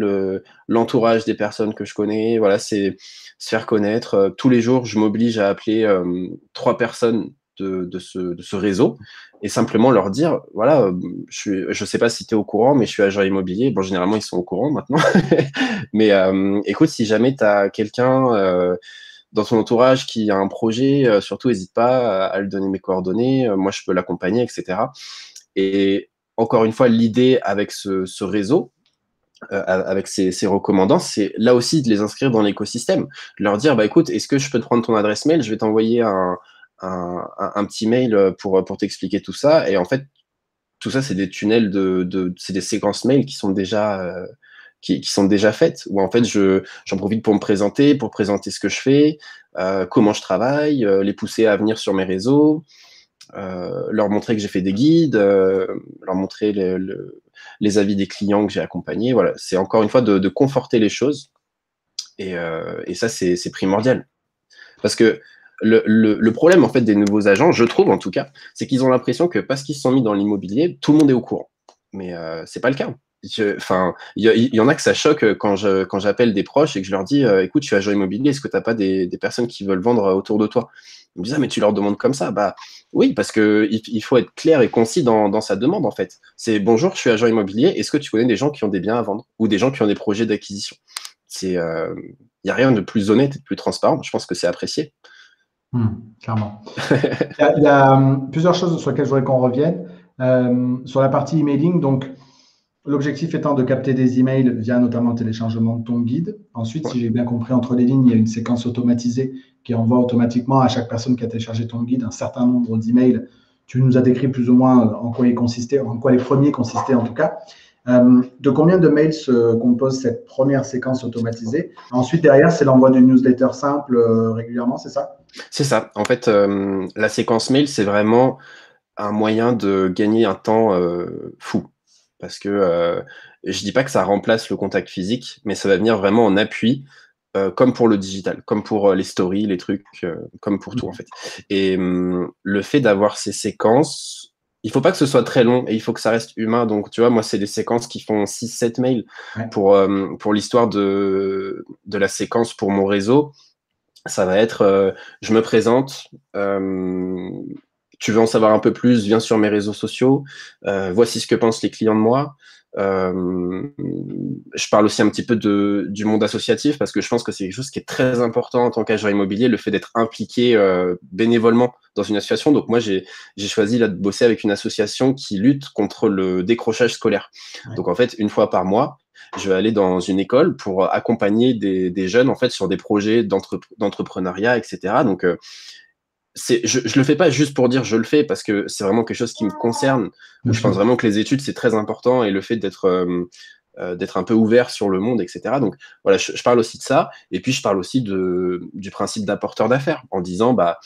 l'entourage des personnes que je connais. Voilà, c'est se faire connaître. Tous les jours, je m'oblige à appeler 3 personnes de ce réseau et simplement leur dire, voilà, je sais pas si tu es au courant, mais je suis agent immobilier. Bon, généralement, ils sont au courant maintenant. Mais écoute, si jamais tu as quelqu'un dans ton entourage qui a un projet, surtout n'hésite pas à lui donner mes coordonnées, moi je peux l'accompagner, etc. Et encore une fois, l'idée avec ce réseau, avec ces recommandants, c'est là aussi de les inscrire dans l'écosystème, de leur dire, bah écoute, est-ce que je peux te prendre ton adresse mail, je vais t'envoyer un petit mail pour t'expliquer tout ça. Et en fait, tout ça, c'est des tunnels c'est des séquences mail qui sont déjà qui sont déjà faites, où en fait j'en profite pour me présenter, pour présenter ce que je fais, comment je travaille, les pousser à venir sur mes réseaux, leur montrer que j'ai fait des guides, leur montrer les avis des clients que j'ai accompagnés. Voilà, c'est encore une fois de conforter les choses, et ça c'est primordial. Parce que le problème en fait des nouveaux agents, je trouve en tout cas, c'est qu'ils ont l'impression que parce qu'ils se sont mis dans l'immobilier, tout le monde est au courant. Mais c'est pas le cas. Enfin, il y en a que ça choque quand j'appelle des proches et que je leur dis, écoute, je suis agent immobilier, est-ce que tu n'as pas des personnes qui veulent vendre autour de toi? Ils me disent, ah, mais tu leur demandes comme ça? Bah oui, parce que il faut être clair et concis dans sa demande en fait. C'est bonjour, je suis agent immobilier, est-ce que tu connais des gens qui ont des biens à vendre ou des gens qui ont des projets d'acquisition? Il n'y a rien de plus honnête et de plus transparent. Je pense que c'est apprécié. Clairement. Il y a plusieurs choses sur lesquelles je voudrais qu'on revienne. Sur la partie emailing, donc l'objectif étant de capter des emails via notamment le téléchargement de ton guide. Ensuite, si j'ai bien compris, entre les lignes, il y a une séquence automatisée qui envoie automatiquement à chaque personne qui a téléchargé ton guide un certain nombre d'emails. Tu nous as décrit plus ou moins en quoi ils consistaient, en quoi les premiers consistaient en tout cas. De combien de mails se compose cette première séquence automatisée? Ensuite, derrière, c'est l'envoi d'une newsletter simple régulièrement, c'est ça? C'est ça. En fait, la séquence mail, c'est vraiment un moyen de gagner un temps fou. Parce que je dis pas que ça remplace le contact physique, mais ça va venir vraiment en appui, comme pour le digital, comme pour les stories, les trucs, comme pour tout en fait. Et le fait d'avoir ces séquences, il faut pas que ce soit très long et il faut que ça reste humain. Donc tu vois, moi c'est des séquences qui font 6-7 mails Ouais. pour l'histoire de la séquence pour mon réseau. Ça va être, je me présente, tu veux en savoir un peu plus, viens sur mes réseaux sociaux, voici ce que pensent les clients de moi. Je parle aussi un petit peu du monde associatif parce que je pense que c'est quelque chose qui est très important en tant qu'agent immobilier, le fait d'être impliqué bénévolement dans une association. Donc moi, j'ai choisi là, de bosser avec une association qui lutte contre le décrochage scolaire. Ouais. Donc en fait, une fois par mois, je vais aller dans une école pour accompagner des jeunes en fait sur des projets d'entrepreneuriat, etc. Donc je le fais pas juste pour dire je le fais parce que c'est vraiment quelque chose qui me concerne. Je pense vraiment que les études c'est très important et le fait d'être un peu ouvert sur le monde, etc. Donc voilà, je parle aussi de ça et puis je parle aussi du principe d'apporteur d'affaires en disant bah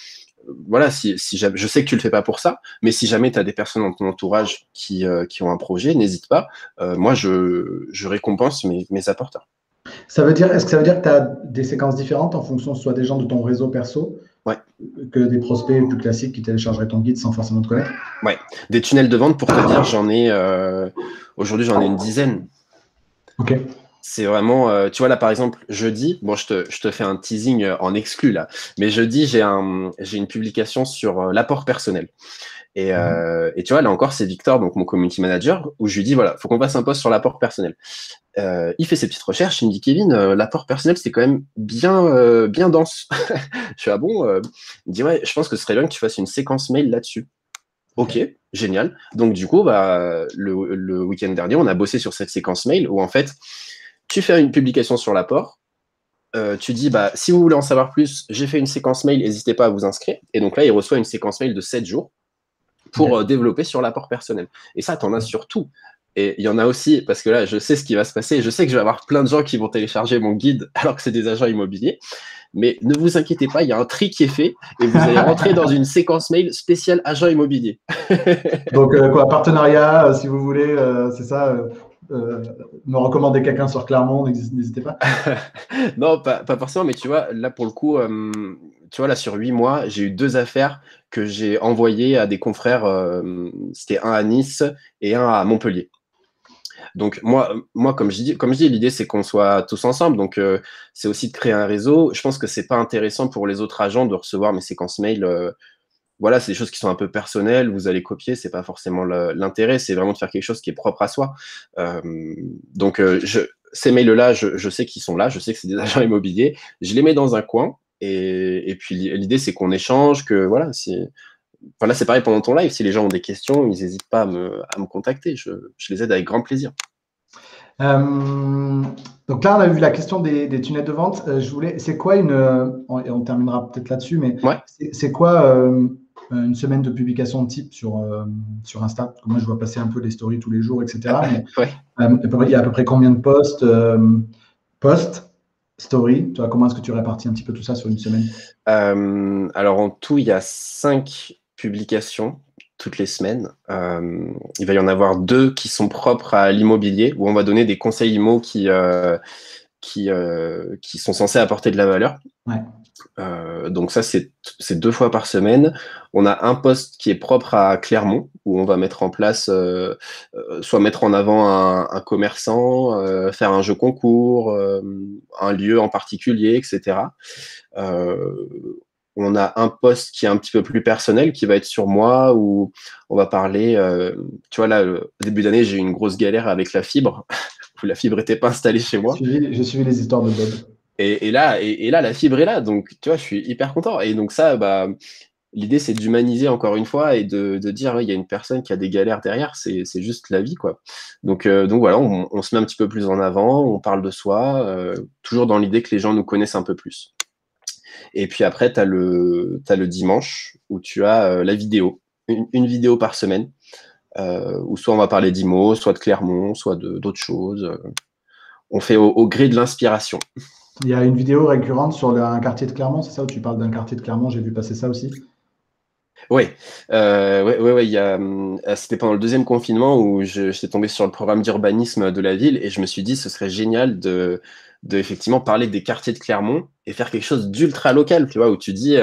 voilà, si je sais que tu le fais pas pour ça, mais si jamais tu as des personnes dans ton entourage qui ont un projet, n'hésite pas. Moi, je récompense mes apporteurs. Est-ce que ça veut dire que tu as des séquences différentes en fonction soit des gens de ton réseau perso Ouais. que des prospects plus classiques qui téléchargeraient ton guide sans forcément te connaître? Ouais. Des tunnels de vente, pour te dire, aujourd'hui, j'en ai une dizaine. Ok. C'est vraiment, tu vois, là, par exemple, jeudi, bon, je te fais un teasing en exclu, là, mais jeudi, j'ai une publication sur l'apport personnel. Et tu vois, là encore, c'est Victor, donc mon community manager, où je lui dis, voilà, faut qu'on fasse un post sur l'apport personnel. Il fait ses petites recherches, il me dit, Kevin, l'apport personnel, c'est quand même bien dense. Je suis, ah bon? Il me dit, ouais, je pense que ce serait bien que tu fasses une séquence mail là-dessus. Ok, génial. Donc, du coup, bah, le week-end dernier, on a bossé sur cette séquence mail où, en fait, tu fais une publication sur l'apport. Tu dis, bah, si vous voulez en savoir plus, j'ai fait une séquence mail, n'hésitez pas à vous inscrire. Et donc là, il reçoit une séquence mail de 7 jours pour développer sur l'apport personnel. Et ça, tu en as sur tout. Et il y en a aussi, parce que là, je sais ce qui va se passer. Je sais que je vais avoir plein de gens qui vont télécharger mon guide alors que c'est des agents immobiliers. Mais ne vous inquiétez pas, il y a un tri qui est fait et vous allez rentrer dans une séquence mail spéciale agent immobilier. Donc, quoi, partenariat, si vous voulez, c'est ça, me recommander quelqu'un sur Clermont, n'hésitez pas. Non, pas forcément, mais tu vois, là, pour le coup, tu vois, là, sur 8 mois, j'ai eu 2 affaires que j'ai envoyées à des confrères. C'était un à Nice et un à Montpellier. Donc, moi comme je dis, l'idée, c'est qu'on soit tous ensemble. Donc, c'est aussi de créer un réseau. Je pense que c'est pas intéressant pour les autres agents de recevoir mes séquences mail. Voilà, c'est des choses qui sont un peu personnelles. Vous allez copier, c'est pas forcément l'intérêt. C'est vraiment de faire quelque chose qui est propre à soi. Donc, ces mails-là, je sais qu'ils sont là. Je sais que c'est des agents immobiliers. Je les mets dans un coin. Et puis, l'idée, c'est qu'on échange, que voilà, enfin, là, c'est pareil pendant ton live. Si les gens ont des questions, ils n'hésitent pas à me contacter. Je les aide avec grand plaisir. Donc là, on a vu la question des tunnels de vente. C'est quoi et on terminera peut-être là-dessus, mais Ouais. c'est quoi une semaine de publication de type sur Insta? Parce que moi, je vois passer un peu des stories tous les jours, etc. Mais Ouais. il y a à peu près combien de posts, stories? Tu vois, comment est-ce que tu répartis un petit peu tout ça sur une semaine? Alors, en tout, il y a 5 publications toutes les semaines. Il va y en avoir 2 qui sont propres à l'immobilier, où on va donner des conseils IMO qui sont censés apporter de la valeur. Ouais. Donc ça, c'est 2 fois par semaine. On a un post qui est propre à Clermont, où on va mettre en place, soit mettre en avant un commerçant, faire un jeu concours, un lieu en particulier, etc. On a un post qui est un petit peu plus personnel, qui va être sur moi, où on va parler, tu vois, là, au début d'année, j'ai eu une grosse galère avec la fibre, où la fibre n'était pas installée chez moi. J'ai suivi les histoires de Bob. Et là, la fibre est là, donc tu vois, je suis hyper content. Et donc ça, bah, l'idée, c'est d'humaniser encore une fois et de dire, il y a une personne qui a des galères derrière, c'est juste la vie, quoi. Donc voilà, on se met un petit peu plus en avant, on parle de soi, toujours dans l'idée que les gens nous connaissent un peu plus. Et puis après, tu as le dimanche où tu as la vidéo, une vidéo par semaine, où soit on va parler d'IMO, soit de Clermont, soit d'autres choses. On fait au gré de l'inspiration. Il y a une vidéo récurrente sur un quartier de Clermont, c'est ça, où tu parles d'un quartier de Clermont, j'ai vu passer ça aussi. Oui, c'était pendant le 2e confinement où j'étais tombé sur le programme d'urbanisme de la ville et je me suis dit ce serait génial de effectivement parler des quartiers de Clermont et faire quelque chose d'ultra local, tu vois, où tu dis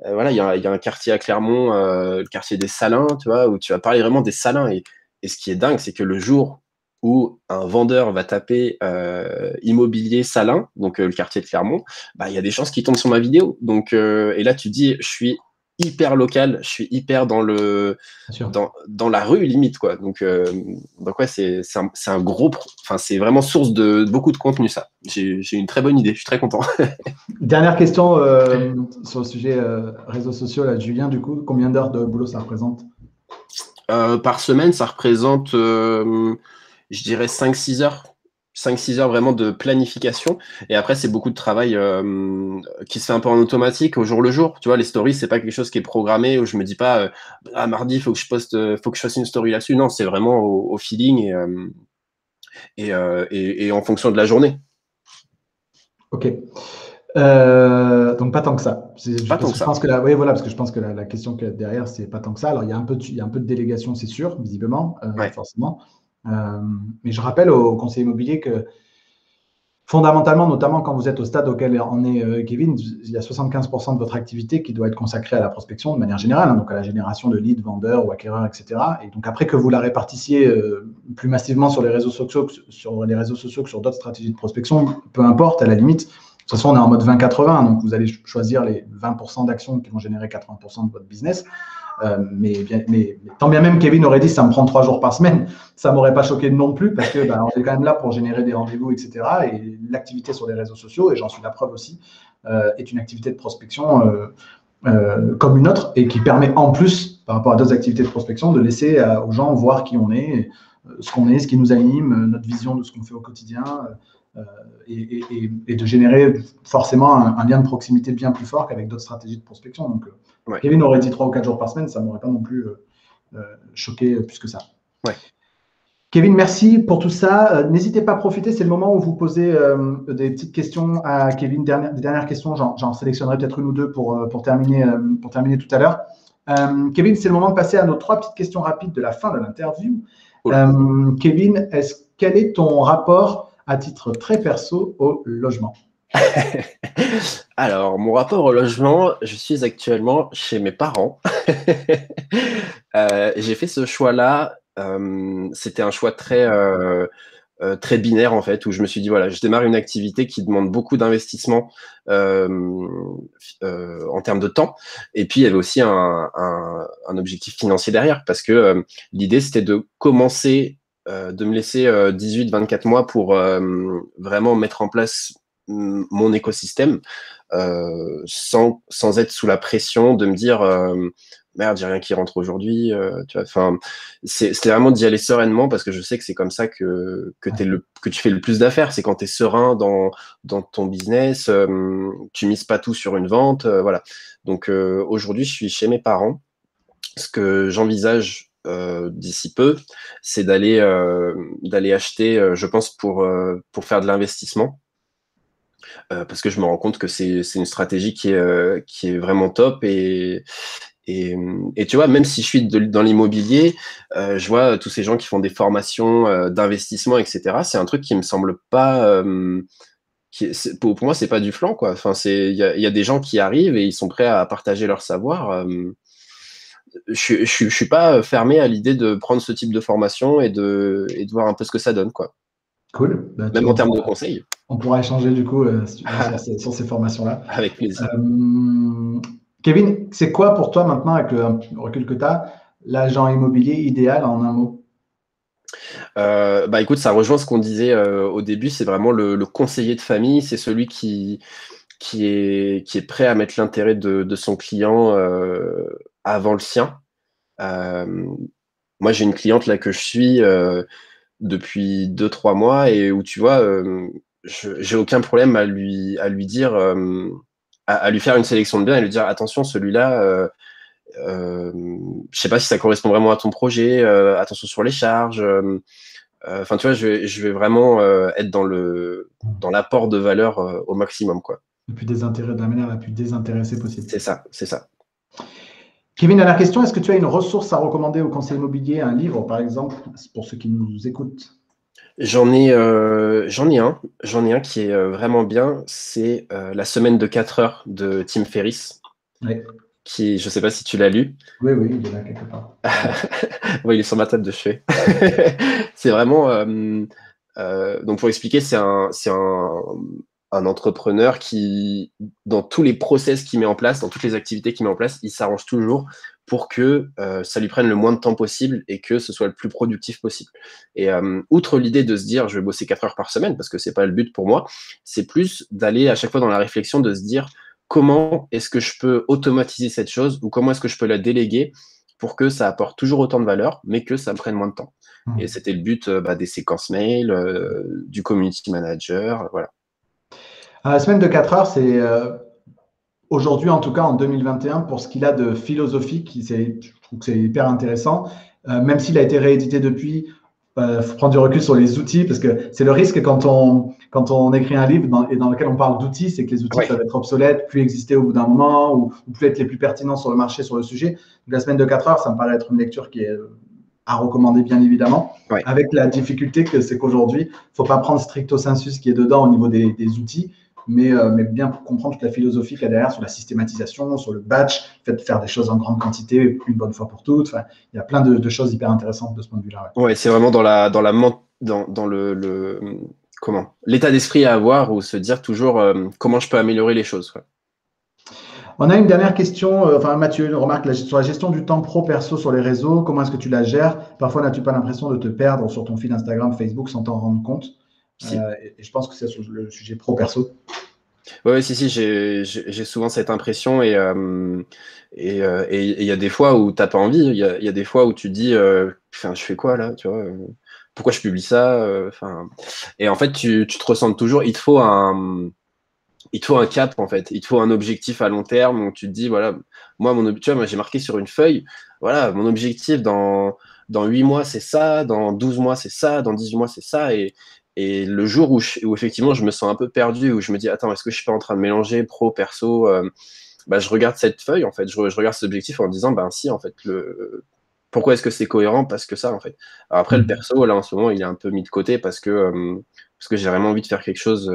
voilà, il y a un quartier à Clermont, le quartier des Salins, tu vois, où tu vas parler vraiment des Salins. Et ce qui est dingue, c'est que le jour où un vendeur va taper immobilier Salins, donc le quartier de Clermont, bah, il y a des chances qu'il tombe sur ma vidéo. Donc, et là, tu dis, je suis hyper local, je suis hyper dans la rue limite, quoi. Donc ouais, c'est un gros, enfin, c'est vraiment source de beaucoup de contenu, ça. J'ai une très bonne idée, je suis très content. Dernière question sur le sujet réseaux sociaux, là, Julien, du coup, combien d'heures de boulot ça représente? Par semaine, ça représente, je dirais, 5-6 heures. 5-6 heures vraiment de planification. Et après, c'est beaucoup de travail qui se fait un peu en automatique au jour le jour. Tu vois, les stories, c'est pas quelque chose qui est programmé où je me dis pas, mardi, il faut que je poste, faut que je fasse une story là-dessus. Non, c'est vraiment au feeling et en fonction de la journée. Ok. Donc pas tant que ça. Pas tant que ça. Je pense que oui, voilà, parce que je pense que la question qu'il y a derrière, c'est pas tant que ça. Alors il y a un peu de délégation, c'est sûr, visiblement, Ouais. forcément. Mais je rappelle aux conseillers immobiliers que fondamentalement, notamment quand vous êtes au stade auquel en est Kevin, il y a 75% de votre activité qui doit être consacrée à la prospection de manière générale, hein, donc à la génération de leads, vendeurs ou acquéreurs, etc. Et donc après que vous la répartissiez plus massivement sur les réseaux sociaux, que sur d'autres stratégies de prospection, peu importe, à la limite. De toute façon, on est en mode 20-80, donc vous allez choisir les 20% d'actions qui vont générer 80% de votre business. Mais tant bien même Kevin aurait dit ça me prend 3 jours par semaine, ça ne m'aurait pas choqué non plus parce que on est quand même là pour générer des rendez-vous, etc. Et l'activité sur les réseaux sociaux, et j'en suis la preuve aussi, est une activité de prospection comme une autre et qui permet en plus, par rapport à d'autres activités de prospection, de laisser aux gens voir qui on est, ce qui nous anime, notre vision de ce qu'on fait au quotidien. Et de générer forcément un lien de proximité bien plus fort qu'avec d'autres stratégies de prospection. Donc, Ouais. Kevin aurait dit 3 ou 4 jours par semaine, ça ne m'aurait pas non plus choqué plus que ça. Ouais. Kevin, merci pour tout ça. N'hésitez pas à profiter, c'est le moment où vous posez des petites questions à Kevin, des dernières questions. J'en sélectionnerai peut-être une ou deux pour terminer tout à l'heure. Kevin, c'est le moment de passer à nos 3 petites questions rapides de la fin de l'interview. Cool. Kevin, quel est ton rapport à titre très perso au logement? Alors, mon rapport au logement, je suis actuellement chez mes parents. J'ai fait ce choix-là. C'était un choix très binaire, en fait, où je me suis dit, voilà, je démarre une activité qui demande beaucoup d'investissement en termes de temps. Et puis, il y avait aussi un objectif financier derrière, parce que l'idée, c'était de commencer, de me laisser 18-24 mois pour vraiment mettre en place mon écosystème sans être sous la pression de me dire merde, j'ai rien qui rentre aujourd'hui. Tu vois, enfin, c'est vraiment d'y aller sereinement parce que je sais que c'est comme ça que tu fais le plus d'affaires. C'est quand tu es serein dans ton business, tu mises pas tout sur une vente. Voilà. Donc aujourd'hui, je suis chez mes parents. Ce que j'envisage d'ici peu, c'est d'aller acheter, je pense, pour faire de l'investissement. Parce que je me rends compte que c'est une stratégie qui est vraiment top et tu vois, même si je suis dans l'immobilier, je vois tous ces gens qui font des formations d'investissement, etc. C'est un truc qui me semble pas pour moi, c'est pas du flan, quoi. Enfin, il y a des gens qui arrivent et ils sont prêts à partager leur savoir. Je suis pas fermé à l'idée de prendre ce type de formation et de voir un peu ce que ça donne, quoi. Cool. Bah, Même en termes de conseils. On pourra échanger du coup si tu veux, sur ces formations-là. Avec plaisir. Kevin, c'est quoi pour toi maintenant, avec le recul que tu as, l'agent immobilier idéal en un mot? Bah écoute, ça rejoint ce qu'on disait au début, c'est vraiment le conseiller de famille, c'est celui qui est prêt à mettre l'intérêt de son client avant le sien. Moi, j'ai une cliente là que je suis depuis 2-3 mois et où tu vois, j'ai aucun problème à lui dire, à lui faire une sélection de biens et lui dire attention, celui-là, je sais pas si ça correspond vraiment à ton projet, attention sur les charges. Enfin, tu vois, je vais vraiment être dans l'apport de valeur au maximum, quoi. De la manière la plus désintéressée possible. C'est ça, c'est ça. Kevin, dernière question, est-ce que tu as une ressource à recommander au conseil immobilier, un livre par exemple, pour ceux qui nous écoutent? J'en ai un qui est vraiment bien, c'est La semaine de 4 heures de Tim Ferriss, Oui. qui, je sais pas si tu l'as lu. Oui, il est là quelque part. Oui, il est sur ma table de chevet. C'est vraiment, donc pour expliquer, c'est un entrepreneur qui, dans tous les process qu'il met en place, dans toutes les activités qu'il met en place, il s'arrange toujours pour que ça lui prenne le moins de temps possible et que ce soit le plus productif possible. Et outre l'idée de se dire je vais bosser 4 heures par semaine, parce que c'est pas le but pour moi, c'est plus d'aller à chaque fois dans la réflexion de se dire comment est-ce que je peux automatiser cette chose ou comment est-ce que je peux la déléguer pour que ça apporte toujours autant de valeur, mais que ça me prenne moins de temps. Et c'était le but des séquences mail, du community manager, voilà. La semaine de 4 heures, c'est aujourd'hui, en tout cas en 2021, pour ce qu'il a de philosophique, je trouve que c'est hyper intéressant. Même s'il a été réédité depuis, faut prendre du recul sur les outils, parce que c'est le risque quand on écrit un livre dans lequel on parle d'outils, c'est que les outils peuvent être obsolètes, plus exister au bout d'un moment, ou plus être les plus pertinents sur le marché, sur le sujet. Donc, la semaine de 4 heures, ça me paraît être une lecture qui est à recommander, bien évidemment, avec la difficulté que c'est qu'aujourd'hui, il ne faut pas prendre stricto sensu ce qui est dedans au niveau des outils, mais bien comprendre toute la philosophie qu'il y a derrière sur la systématisation, sur le batch, le fait de faire des choses en grande quantité, une bonne fois pour toutes. Enfin, il y a plein de choses hyper intéressantes de ce point de vue-là. Ouais, c'est vraiment dans l'état d'esprit à avoir ou se dire toujours comment je peux améliorer les choses. Quoi. On a une dernière question. Mathieu, une remarque sur la gestion du temps pro-perso sur les réseaux. Comment est-ce que tu la gères? Parfois, n'as-tu pas l'impression de te perdre sur ton fil Instagram, Facebook sans t'en rendre compte? Si. Et je pense que c'est sur le sujet pro-perso. Oui, si, j'ai souvent cette impression et il y a des fois où tu n'as pas envie. Il y a des fois où tu te dis, je fais quoi là, tu vois, pourquoi je publie ça, et en fait, tu te ressens toujours. Il te faut un cap, en fait. Il te faut un objectif à long terme où tu te dis, voilà, moi, j'ai marqué sur une feuille, voilà, mon objectif dans dans 8 mois, c'est ça, dans 12 mois, c'est ça, dans 18 mois, c'est ça. Et le jour où, où effectivement je me sens un peu perdu, où je me dis, attends, est-ce que je suis pas en train de mélanger pro, perso bah, je regarde cette feuille, en fait, je regarde cet objectif en me disant, ben si, en fait, pourquoi est-ce que c'est cohérent? Parce que ça, en fait. Alors après, le perso, là, en ce moment, il est un peu mis de côté parce que j'ai vraiment envie de faire quelque chose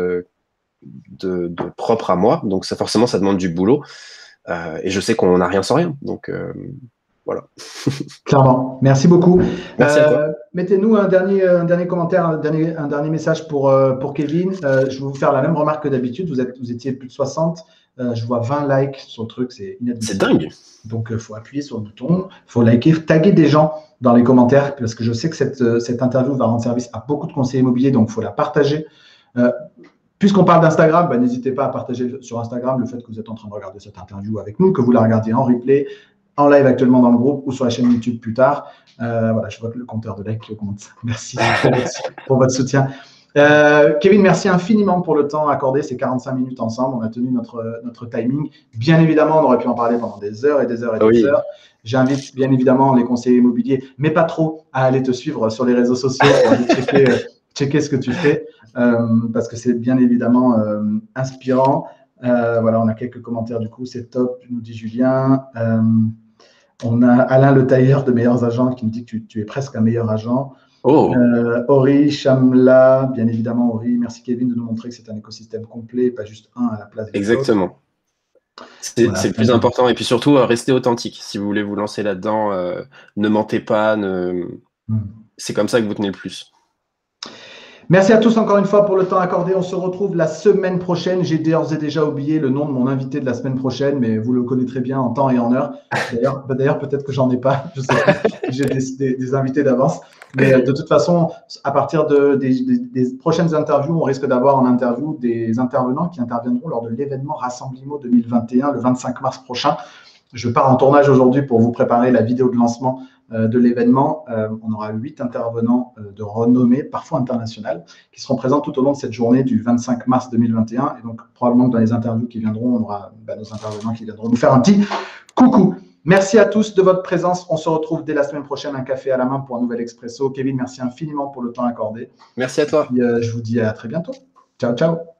de propre à moi. Donc, ça, forcément, ça demande du boulot. Et je sais qu'on n'a rien sans rien. Donc, voilà. Clairement. Merci beaucoup. Merci à toi. Mettez-nous un dernier commentaire, un dernier message pour Kevin. Je vais vous faire la même remarque que d'habitude. Vous étiez plus de 60. Je vois 20 likes sur le truc. C'est inadmissible. C'est dingue. Donc, il faut appuyer sur le bouton, il faut liker, taguer des gens dans les commentaires parce que je sais que cette interview va rendre service à beaucoup de conseillers immobiliers. Donc, il faut la partager. Puisqu'on parle d'Instagram, n'hésitez pas à partager sur Instagram le fait que vous êtes en train de regarder cette interview avec nous, que vous la regardez en replay, en live actuellement dans le groupe ou sur la chaîne YouTube plus tard. Voilà, je vois que le compteur de likes augmente. Merci pour votre soutien. Kevin, merci infiniment pour le temps accordé, ces 45 minutes ensemble. On a tenu notre timing. Bien évidemment, on aurait pu en parler pendant des heures et des heures et des heures. J'invite bien évidemment les conseillers immobiliers, mais pas trop, à aller te suivre sur les réseaux sociaux pour aller checker ce que tu fais, parce que c'est bien évidemment inspirant. Voilà, on a quelques commentaires du coup, c'est top, nous dit Julien. On a Alain Le Tailleur de Meilleurs Agents qui nous dit que tu es presque un meilleur agent. Oh. Ori, Shamla, bien évidemment, Ori. Merci Kevin de nous montrer que c'est un écosystème complet, pas juste un à la place des autres. Exactement. C'est le plus important. Et puis surtout, restez authentique. Si vous voulez vous lancer là-dedans, ne mentez pas. C'est comme ça que vous tenez le plus. Merci à tous encore une fois pour le temps accordé. On se retrouve la semaine prochaine. J'ai d'ores et déjà oublié le nom de mon invité de la semaine prochaine, mais vous le connaîtrez bien en temps et en heure. D'ailleurs peut-être que j'en ai pas. Je sais pas. J'ai des invités d'avance. Mais de toute façon, à partir des prochaines interviews, on risque d'avoir en interview des intervenants qui interviendront lors de l'événement Rassemblimo 2021, le 25 mars prochain. Je pars en tournage aujourd'hui pour vous préparer la vidéo de lancement de l'événement. On aura 8 intervenants de renommée, parfois internationale, qui seront présents tout au long de cette journée du 25 mars 2021. Et donc, probablement que dans les interviews qui viendront, on aura nos intervenants qui viendront nous faire un petit coucou. Merci à tous de votre présence. On se retrouve dès la semaine prochaine, un café à la main pour un nouvel Expresso. Kevin, merci infiniment pour le temps accordé. Merci à toi. Et puis, je vous dis à très bientôt. Ciao, ciao.